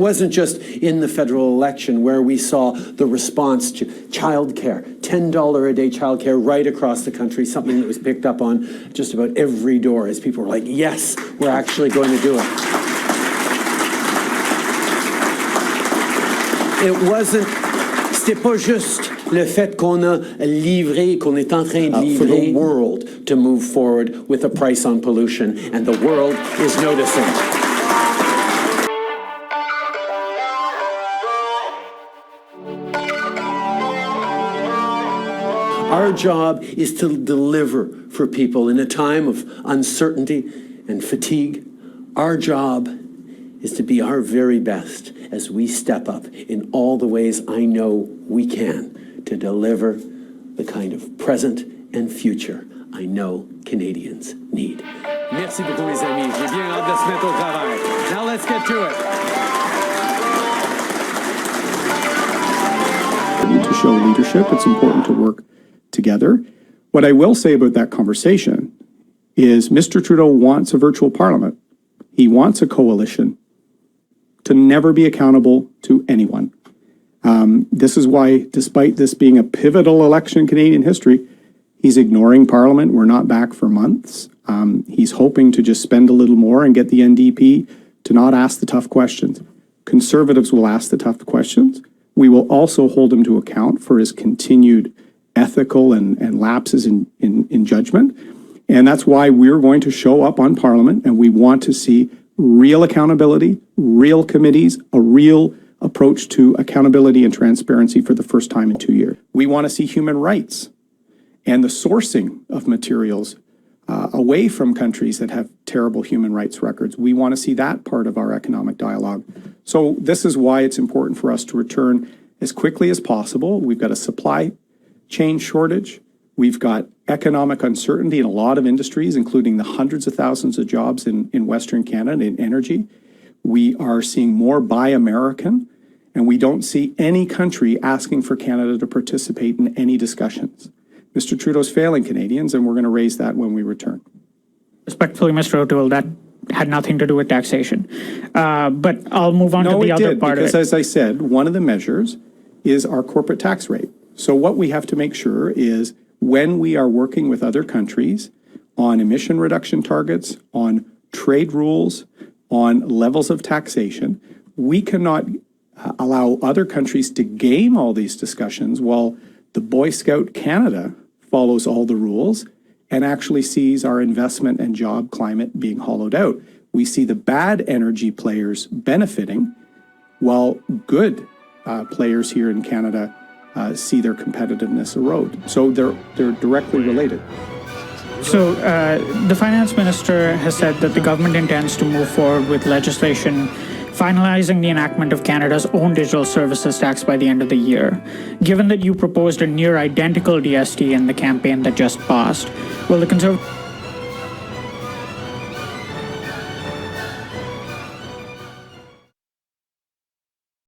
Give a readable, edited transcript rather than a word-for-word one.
It wasn't just in the federal election where we saw the response to childcare, $10 a day childcare right across the country, something that was picked up on just about every door as people were like, yes, we're actually going to do it. It wasn't, c'était pas juste le fait qu'on a livré, qu'on est en train de livrer for the world to move forward with a price on pollution, and the world is noticing. Our job is to deliver for people in a time of uncertainty and fatigue. Our job is to be our very best as we step up in all the ways I know we can to deliver the kind of present and future I know Canadians need. Merci beaucoup, les amis. J'ai bien hâte de se mettre au travail. Now let's get to it. To show leadership, it's important to work together. What I will say about that conversation is Mr. Trudeau wants a virtual parliament. He wants a coalition to never be accountable to anyone. This is why, despite this being a pivotal election in Canadian history, he's ignoring Parliament. We're not back for months. He's hoping to just spend a little more and get the NDP to not ask the tough questions. Conservatives will ask the tough questions. We will also hold him to account for his continued ethical and lapses in judgment. And that's why we're going to show up on Parliament, and we want to see real accountability, real committees, a real approach to accountability and transparency for the first time in 2 years. We want to see human rights and the sourcing of materials away from countries that have terrible human rights records. We want to see that part of our economic dialogue. So this is why it's important for us to return as quickly as possible. We've got a supply chain shortage. We've got economic uncertainty in a lot of industries, including the hundreds of thousands of jobs in Western Canada in energy. We are seeing more Buy American, and we don't see any country asking for Canada to participate in any discussions. Mr. Trudeau's failing Canadians, and we're going to raise that when we return. Respectfully, Mr. O'Toole, that had nothing to do with taxation. But I'll move on to the other part of it. Because as I said, one of the measures is our corporate tax rate. So what we have to make sure is when we are working with other countries on emission reduction targets, on trade rules, on levels of taxation, we cannot allow other countries to game all these discussions while the Boy Scout Canada follows all the rules and actually sees our investment and job climate being hollowed out. We see the bad energy players benefiting while good players here in Canada see their competitiveness erode. So they're directly related. So the finance minister has said that the government intends to move forward with legislation finalizing the enactment of Canada's own digital services tax by the end of the year. Given that you proposed a near identical DST in the campaign that just passed, will the Conservative